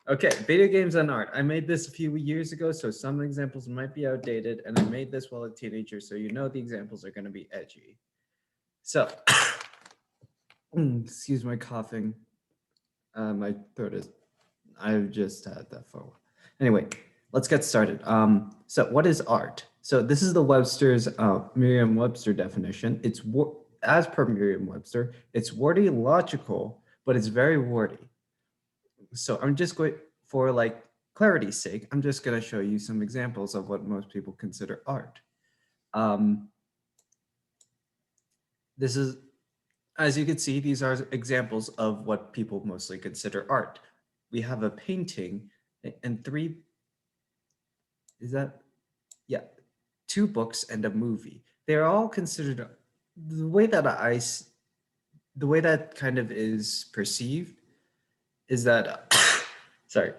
Okay, video games and art. I made this a few years ago, so some examples might be outdated, and I made this while a teenager, so you know the examples are going to be edgy. So, excuse my coughing. My throat is, I've just had that for a while. Anyway, let's get started. So what is art? So this is the Webster's Merriam-Webster definition. It's as per Merriam-Webster, it's wordy and logical, but it's very wordy. So I'm just going, for like clarity's sake, I'm just going to show you some examples of what most people consider art. This is, as you can see, these are examples of what people mostly consider art. We have a painting and yeah, 2 books and a movie. They're all considered, the way that kind of is perceived is that, sorry,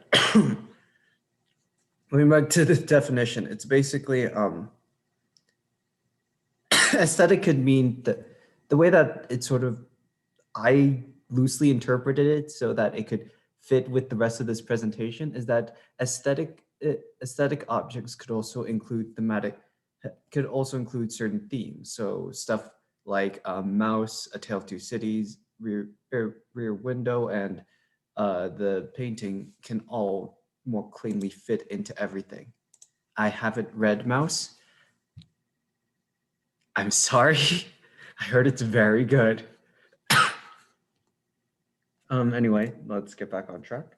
going back to the definition, it's basically, aesthetic could mean the way that it sort of, I loosely interpreted it so that it could fit with the rest of this presentation, is that aesthetic objects could also include certain themes. So stuff like a mouse, A Tale of Two Cities, Rear Window, and the painting can all more cleanly fit into everything. I haven't read Mouse. I'm sorry. I heard it's very good. Anyway, let's get back on track.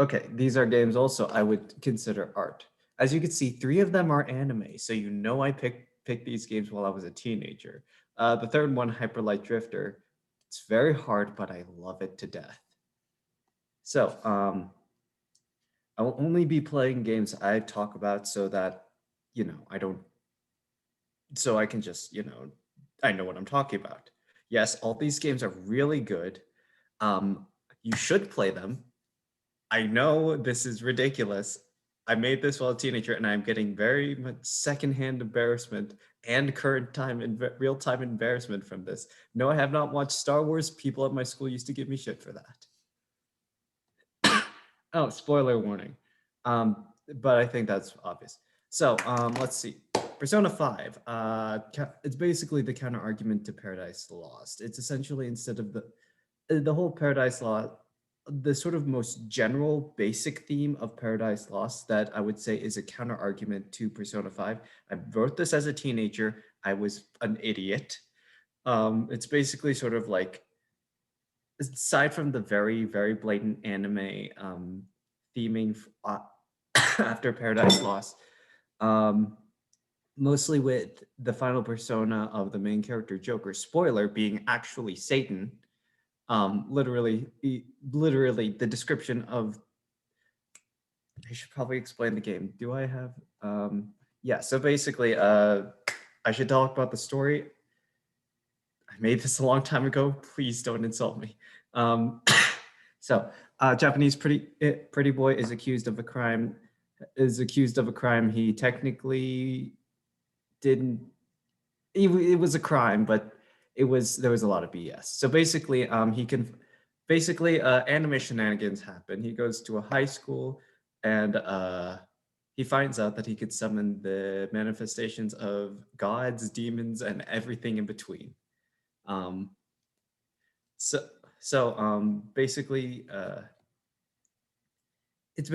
Okay, these are games also I would consider art. As you can see, 3 of them are anime, so you know I picked these games while I was a teenager. The third one, Hyper Light Drifter, it's very hard, but I love it to death. So, I will only be playing games I talk about so that, you know, so I can just, I know what I'm talking about. Yes, all these games are really good. You should play them. I know this is ridiculous. I made this while a teenager, and I'm getting very much secondhand embarrassment and current time and real-time embarrassment from this. No, I have not watched Star Wars. People at my school used to give me shit for that. Oh, spoiler warning. But I think that's obvious. So let's see. Persona 5. It's basically the counter argument to Paradise Lost. It's essentially, instead of the whole Paradise Lost, the sort of most general basic theme of Paradise Lost that I would say is a counter argument to Persona 5. I wrote this as a teenager. I was an idiot. It's basically sort of like, aside from the very, very blatant anime theming after Paradise Lost, mostly with the final persona of the main character Joker, spoiler, being actually Satan. Literally the description of, I should probably explain the game. Do I have, yeah, so basically, I should talk about the story. I made this a long time ago. Please don't insult me. So, Japanese pretty boy is accused of a crime. He technically didn't. It was a crime, but there was a lot of BS. So basically, anime shenanigans happen. He goes to a high school, and he finds out that he could summon the manifestations of gods, demons, and everything in between. Basically, it's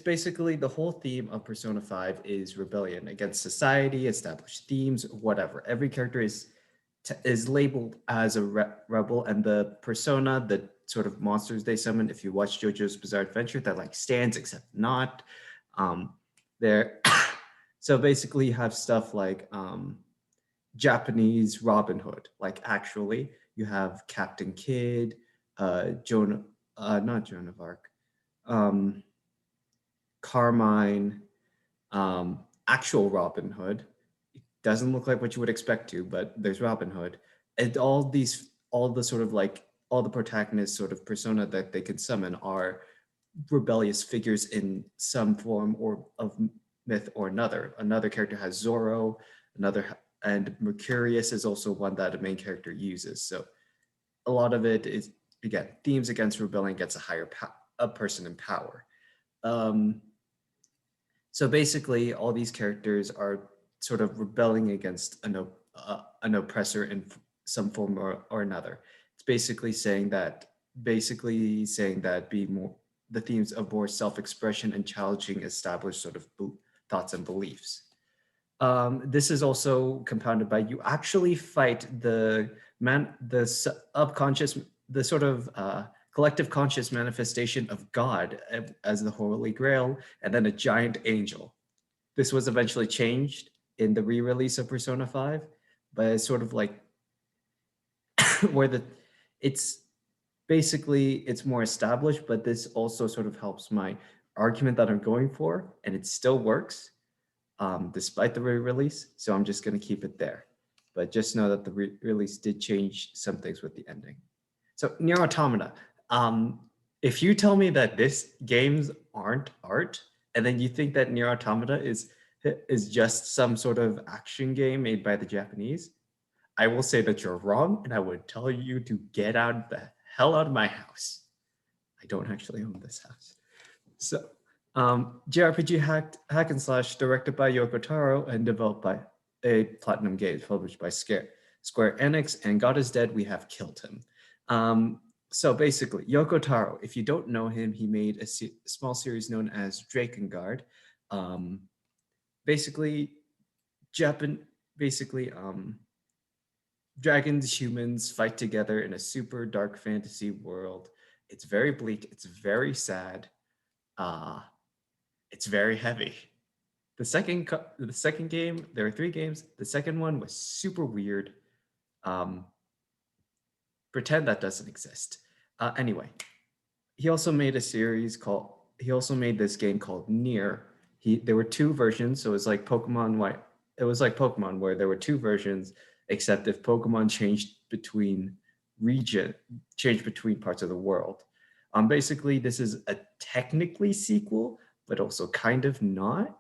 basically the whole theme of Persona 5 is rebellion against society, established themes, whatever. Every character is labeled as a rebel, and the persona, the sort of monsters they summon, if you watch JoJo's Bizarre Adventure, that like stands except not. There, so basically you have stuff like Japanese Robin Hood, like actually you have Captain Kidd, not Joan of Arc, Carmine, actual Robin Hood. It doesn't look like what you would expect to, but there's Robin Hood. And all the protagonists sort of persona that they can summon are rebellious figures in some form or of myth or another. Another character has Zorro, and Mercurius is also one that a main character uses. So a lot of it again, themes against rebelling against a person in power. Um, so basically, all these characters are sort of rebelling against an oppressor in some form or another. It's basically saying that be more the themes of more self-expression and challenging established sort of thoughts and beliefs. This is also compounded by you actually fight the subconscious, the sort of collective conscious manifestation of God as the Holy Grail, and then a giant angel. This was eventually changed in the re-release of Persona 5, but it's sort of like where it's it's more established, but this also sort of helps my argument that I'm going for, and it still works despite the re-release. So I'm just going to keep it there. But just know that the re-release did change some things with the ending. So Nier Automata. If you tell me that this games aren't art, and then you think that Nier Automata is just some sort of action game made by the Japanese, I will say that you're wrong, and I would tell you to get out the hell out of my house. I don't actually own this house. So, JRPG hack and slash directed by Yoko Taro and developed by a Platinum Games, published by Square Enix, and God is Dead, we have killed him. So basically, Yoko Taro, if you don't know him, he made a small series known as Drakengard. Basically, dragons, humans fight together in a super dark fantasy world. It's very bleak. It's very sad. It's very heavy. The second game, there are 3 games. The second one was super weird. Pretend that doesn't exist. Anyway, he also made this game called Nier. There were 2 versions, so it was like Pokemon White. It was like Pokemon where there were 2 versions, except if Pokemon changed between parts of the world. Basically, this is a technically sequel, but also kind of not.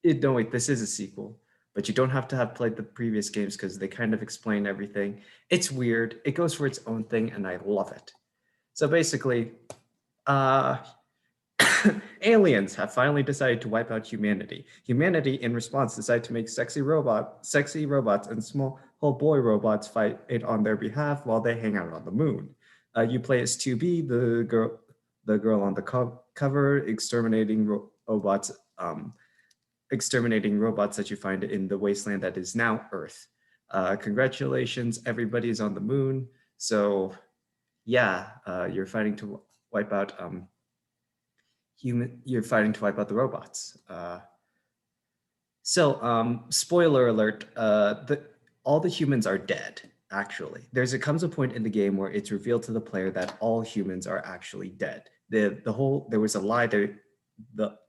No, wait, this is a sequel, but you don't have to have played the previous games because they kind of explain everything. It's weird. It goes for its own thing, and I love it. So basically, aliens have finally decided to wipe out humanity. Humanity, in response, decided to make sexy robots and small boy robots fight it on their behalf while they hang out on the moon. You play as 2B, the girl on the cover, exterminating robots that you find in the wasteland that is now Earth. Congratulations, everybody is on the moon. So yeah, you're fighting to wipe out the robots. Spoiler alert, all the humans are dead, actually. Comes a point in the game where it's revealed to the player that all humans are actually dead. There was a lie there.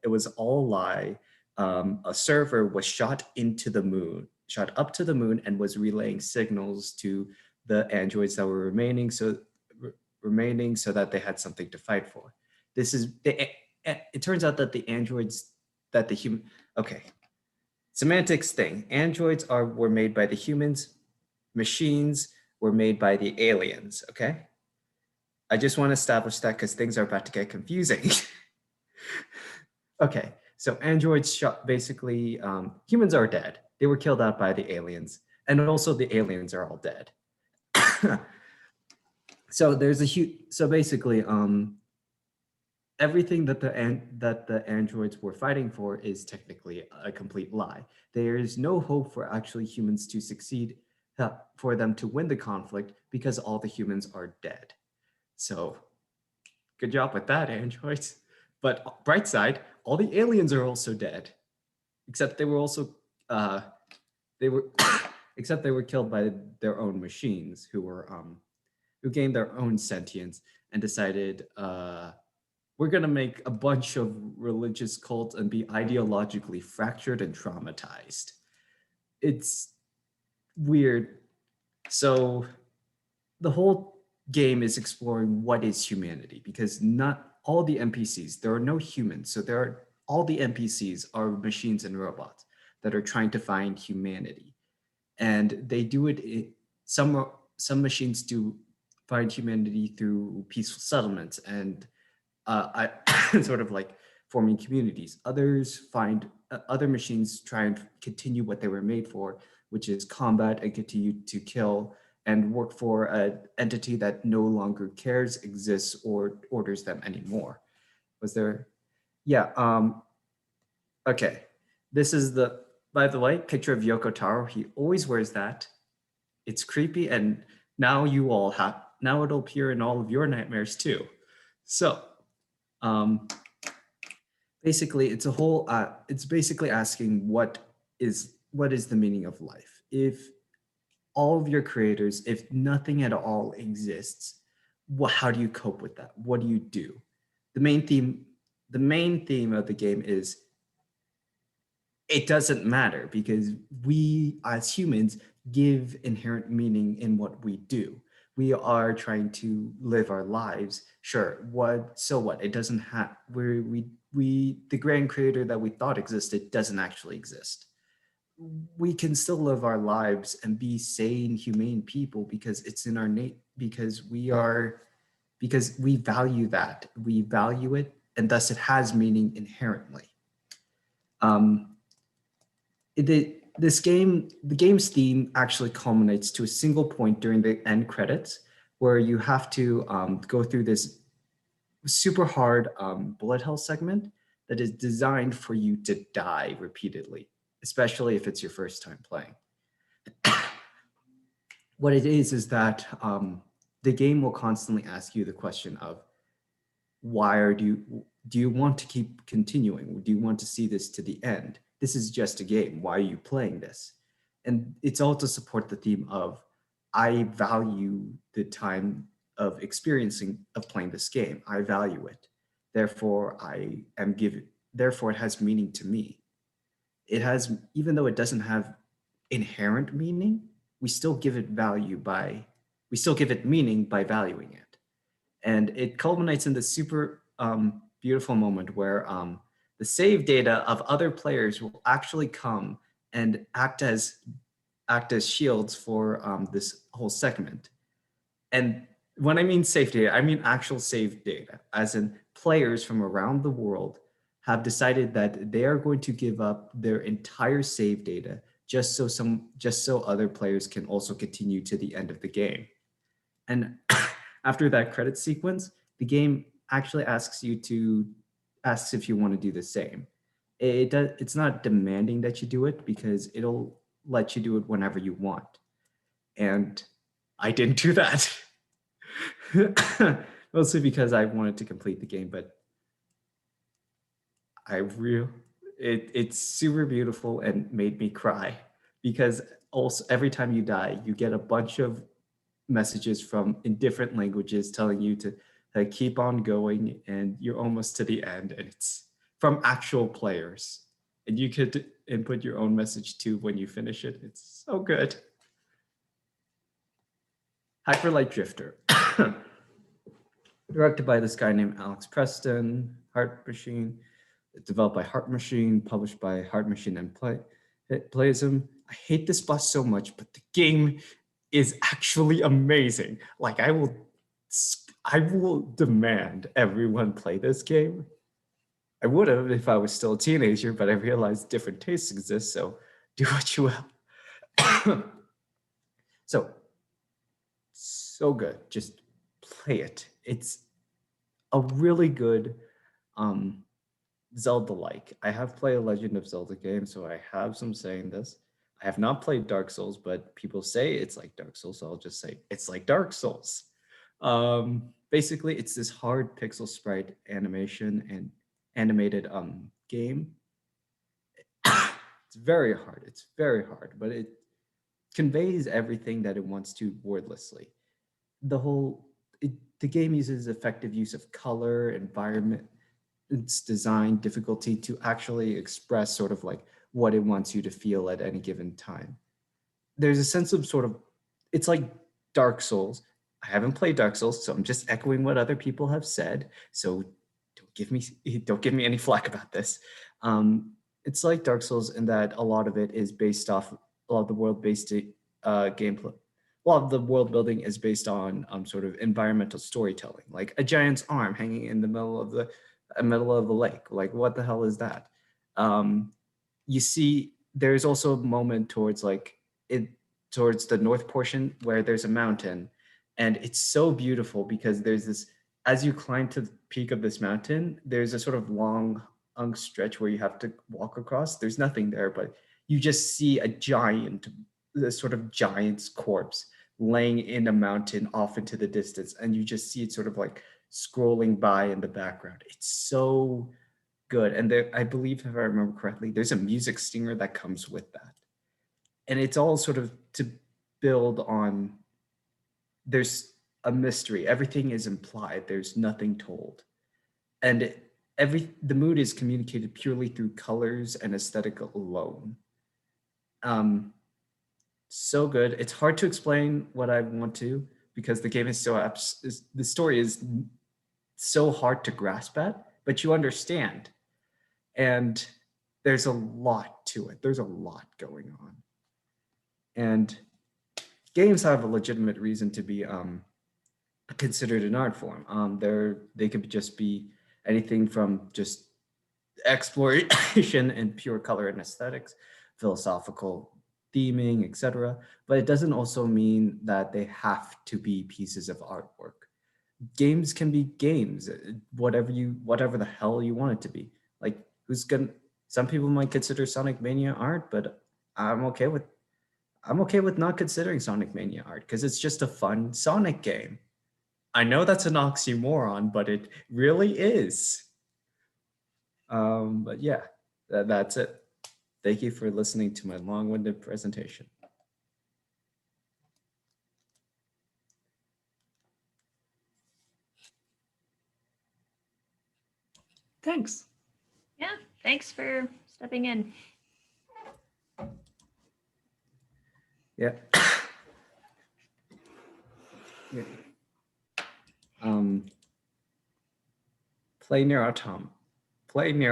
It was all a lie. A server was shot up to the moon, and was relaying signals to the androids that were remaining so that they had something to fight for. It turns out that semantics thing. Androids were made by the humans. Machines were made by the aliens. Okay. I just want to establish that because things are about to get confusing. Okay. So androids basically, humans are dead. They were killed out by the aliens, and also the aliens are all dead. So basically, everything that the androids were fighting for is technically a complete lie. There is no hope for actually humans to succeed, for them to win the conflict, because all the humans are dead. So, good job with that, androids. But bright side, all the aliens are also dead, except they were also except they were killed by their own machines, who gained their own sentience and decided, we're going to make a bunch of religious cults and be ideologically fractured and traumatized. It's weird. So the whole game is exploring what is humanity, because not all the NPCs, there are no humans. So all the NPCs are machines and robots that are trying to find humanity. And they do it, some machines do find humanity through peaceful settlements and sort of like forming communities. Others find other machines try and continue what they were made for, which is combat and continue to kill and work for an entity that no longer cares, exists, or orders them anymore. Was there? Yeah. Okay. This is the, by the way, picture of Yoko Taro. He always wears that. It's creepy, and now you all have, now it'll appear in all of your nightmares too. So, um, basically, it's a whole. It's basically asking what is the meaning of life? If all of your creators, if nothing at all exists, how do you cope with that? What do you do? The main theme, the main theme of the game is it doesn't matter because we as humans give inherent meaning in what we do. We are trying to live our lives. Sure, what so what? It doesn't have we the grand creator that we thought existed doesn't actually exist. We can still live our lives and be sane, humane people because it's in our because we are because we value that. We value it, and thus it has meaning inherently. Um, the game's theme actually culminates to a single point during the end credits, where you have to go through this super hard bullet hell segment that is designed for you to die repeatedly, especially if it's your first time playing. What it is that the game will constantly ask you the question of why do you want to keep continuing? Do you want to see this to the end? This is just a game. Why are you playing this? And it's all to support the theme of I value the time of experiencing of playing this game. I value it. Therefore, I am given. Therefore, it has meaning to me. It has, even though it doesn't have inherent meaning, we still give it value by we still give it meaning by valuing it. And it culminates in this super beautiful moment where the save data of other players will actually come and act as shields for this whole segment. And when I mean save data, I mean actual save data, as in players from around the world have decided that they are going to give up their entire save data just so other players can also continue to the end of the game. And after that credit sequence, the game actually asks if you want to do the same. It's not demanding that you do it because it'll let you do it whenever you want. And I didn't do that. Mostly because I wanted to complete the game, but it's super beautiful and made me cry because also every time you die, you get a bunch of messages from in different languages telling you to keep on going and you're almost to the end, and it's from actual players, and you could input your own message too when you finish it. It's so good. Hyperlight Drifter. Directed by this guy named Alex Preston. Heart Machine. Developed by Heart Machine, published by Heart Machine and Playism. I hate this boss so much, but the game is actually amazing. Like I will demand everyone play this game. I would have if I was still a teenager, but I realized different tastes exist, so do what you will. So good. Just play it. It's a really good Zelda-like. I have played a Legend of Zelda game, so I have some say in this. I have not played Dark Souls, but people say it's like Dark Souls, so I'll just say it's like Dark Souls. Basically, it's this hard pixel sprite animation and animated game. It's very hard. It's very hard, but it conveys everything that it wants to wordlessly. The game uses effective use of color, environment, its design, difficulty to actually express sort of like what it wants you to feel at any given time. There's a sense of sort of, it's like Dark Souls. I haven't played Dark Souls, so I'm just echoing what other people have said. So don't give me any flack about this. It's like Dark Souls in that a lot of it is based off a lot of the world-based gameplay. a lot of the world building is based on sort of environmental storytelling, like a giant's arm hanging in the middle of the lake. Like, what the hell is that? You see, there's also a moment towards like it towards the north portion where there's a mountain, and it's so beautiful because there's this, as you climb to the peak of this mountain, there's a sort of long stretch where you have to walk across. There's nothing there, but you just see a giant, this sort of giant's corpse laying in a mountain off into the distance, and you just see it sort of like scrolling by in the background. It's so good. And there, I believe, if I remember correctly, there's a music stinger that comes with that. And it's all sort of to build on, there's a mystery. Everything is implied. There's nothing told. And the mood is communicated purely through colors and aesthetic alone. So good. It's hard to explain what I want to, because the game is so the story is so hard to grasp at, but you understand. And there's a lot to it. There's a lot going on. And games have a legitimate reason to be considered an art form. They could just be anything from just exploration and pure color and aesthetics, philosophical theming, etc. But it doesn't also mean that they have to be pieces of artwork. Games can be games, whatever the hell you want it to be. Like, some people might consider Sonic Mania art, but I'm okay with not considering Sonic Mania art because it's just a fun Sonic game. I know that's an oxymoron, but it really is. But yeah, that's it. Thank you for listening to my long-winded presentation. Thanks. Yeah, thanks for stepping in. Yeah. Yeah. Play Nier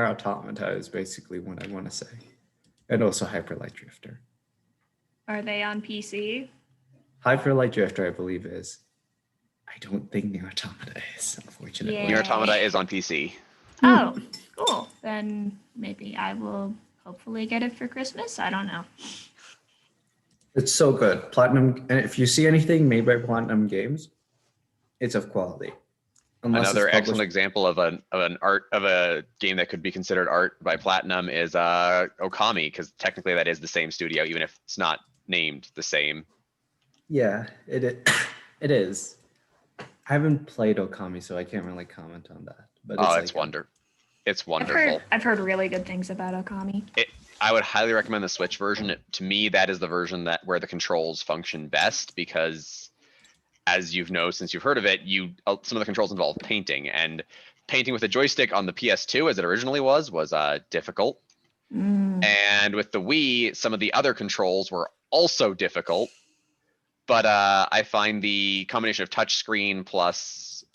Automata is basically what I want to say. And also Hyper Light Drifter. Are they on PC? Hyper Light Drifter, I believe, is. I don't think Nier Automata is, unfortunately. Yeah. Nier Automata is on PC. Oh, cool. Then maybe I will hopefully get it for Christmas. I don't know. It's so good. Platinum, and if you see anything made by Platinum Games, it's of quality. Another excellent example of a game that could be considered art by Platinum is Okami, because technically that is the same studio, even if it's not named the same. Yeah, it is. I haven't played Okami, so I can't really comment on that. But it's wonderful. I've heard really good things about Okami. I would highly recommend the Switch version. To me, that is the version where the controls function best, because as you've known since you've heard of it, some of the controls involve painting, and painting with a joystick on the PS2, as it originally was difficult. And with the Wii, some of the other controls were also difficult. But I find the combination of touchscreen plus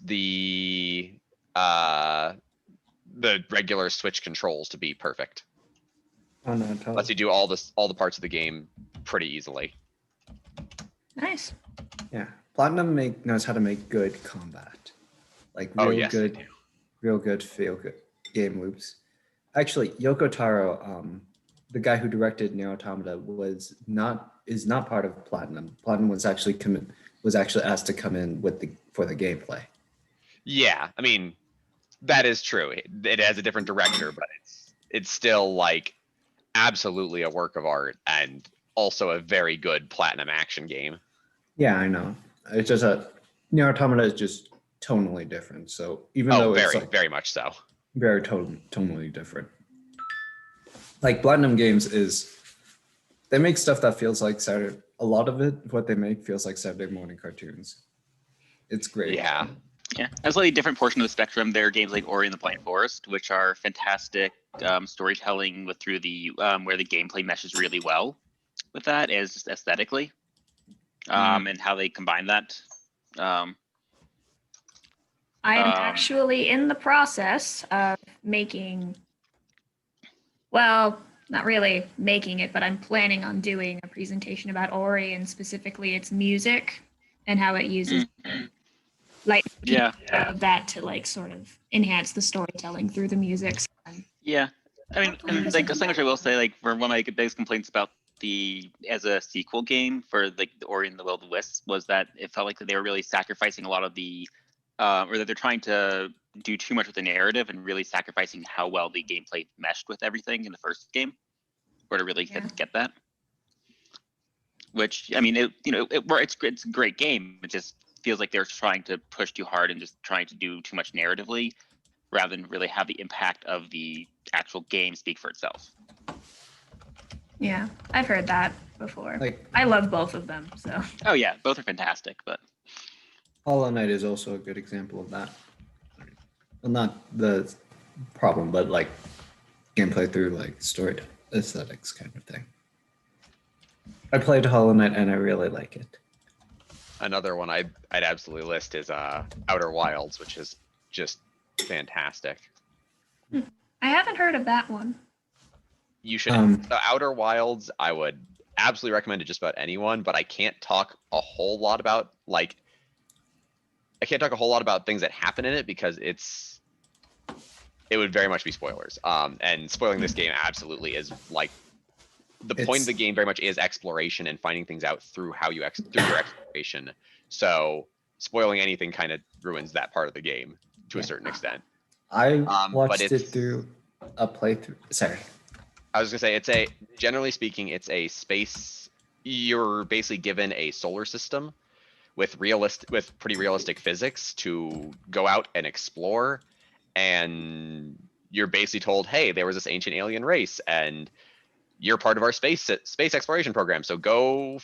the regular Switch controls to be perfect. Oh, no, totally. Lets you do all the parts of the game pretty easily. Nice. Yeah, Platinum knows how to make good combat, like real good, feel good game loops. Actually, Yoko Taro, the guy who directed Nier Automata, is not part of Platinum. Platinum was actually asked to come in for the gameplay. Yeah, I mean, that is true. It has a different director, but it's still like absolutely a work of art, and also a very good Platinum action game. Yeah, I know. It's just Nier Automata is just tonally different. So even though it's very much so, very tonally different. Like Platinum Games they make stuff that feels like Saturday. A lot of it, what they make, feels like Saturday morning cartoons. It's great. Yeah. Yeah, a slightly different portion of the spectrum. There are games like Ori and the Blind Forest, which are fantastic storytelling through the where the gameplay meshes really well with that, as just aesthetically, and how they combine that. I am actually in the process of making. Well, not really making it, but I'm planning on doing a presentation about Ori and specifically its music and how it uses like Yeah. of that to like sort of enhance the storytelling through the music. So Yeah. I mean, Hopefully and this like will a thing which I will say, like for one of my biggest complaints about the as a sequel game for like the Ori and the Will of the Wisps was that it felt like that they were really sacrificing a lot of the or that they're trying to do too much with the narrative and really sacrificing how well the gameplay meshed with everything in the first game, or to really Yeah. get that. Which I mean, it's a great game. It just feels like they're trying to push too hard and just trying to do too much narratively, rather than really have the impact of the actual game speak for itself. yeah, I've heard that before. Like I love both of them. So Oh yeah, both are fantastic, but Hollow Knight is also a good example of that. Well, not the problem, but like gameplay through like story aesthetics kind of thing. I played Hollow Knight and I really like it. Another one I'd absolutely list is Outer Wilds, which is just fantastic. I haven't heard of that one. You should. Um, The Outer Wilds, I would absolutely recommend to just about anyone, but I can't talk a whole lot about things that happen in it because it would very much be spoilers. And spoiling this game absolutely is like the point of the game very much is exploration and finding things out through through your exploration. So spoiling anything kind of ruins that part of the game to a certain extent. I but watched it it's- through a playthrough. Sorry. I was gonna say generally speaking, it's a space. You're basically given a solar system with pretty realistic physics to go out and explore, and you're basically told, hey, there was this ancient alien race, and you're part of our space exploration program. So go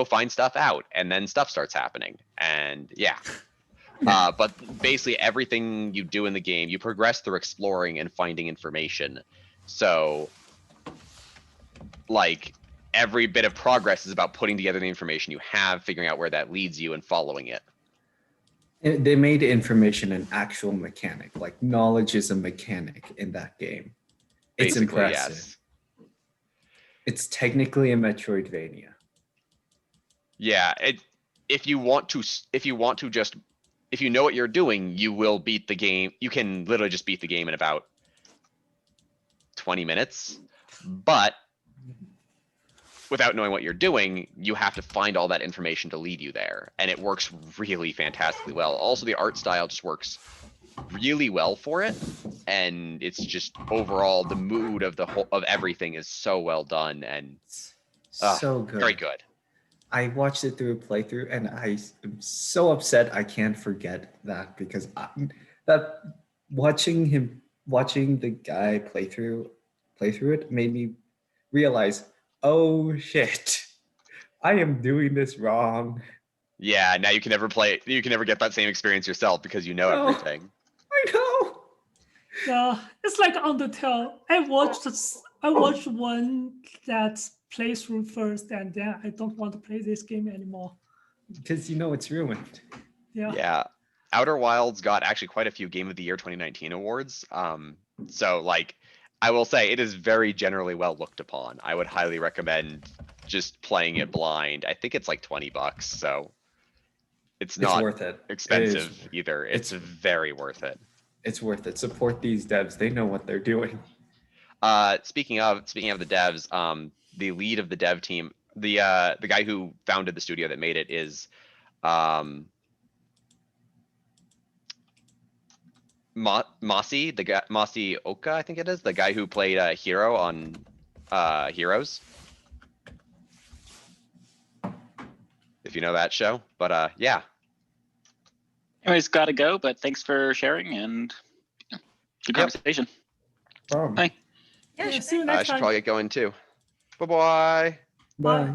find stuff out, and then stuff starts happening, and yeah. But basically everything you do in the game, you progress through exploring and finding information. So like every bit of progress is about putting together the information you have, figuring out where that leads you and following it. They made information an actual mechanic. Like knowledge is a mechanic in that game. It's Basically, impressive. yes. It's technically a Metroidvania. Yeah, if you know what you're doing, you will beat the game. You can literally just beat the game in about 20 minutes. But without knowing what you're doing, you have to find all that information to lead you there. And it works really fantastically well. Also, the art style just works really well for it. And it's just overall the mood of everything is so well done and So good. very good. I watched it through a playthrough and I am so upset I can't forget that because watching the guy play through it made me realize, oh shit, I am doing this wrong. Yeah, now you can never get that same experience yourself because you know Oh. everything. I know. Yeah, it's like Undertale. I watched one that playthrough first, and then I don't want to play this game anymore. Because you know it's ruined. Yeah. Yeah. Outer Wilds got actually quite a few Game of the Year 2019 awards. So like I will say it is very generally well looked upon. I would highly recommend just playing it blind. I think it's like $20, so it's not worth it. expensive either. It's very worth it. It's worth it. Support these devs. They know what they're doing. Speaking of the devs, the lead of the dev team, the guy who founded the studio that made it is Masi Oka, I think it is, the guy who played Hero on Heroes. If you know that show, but yeah. anyways, gotta go. But thanks for sharing and good conversation. Problem. Bye. Yeah, Yeah, sure. see you I next should time. probably get going too. Bye-bye. Bye.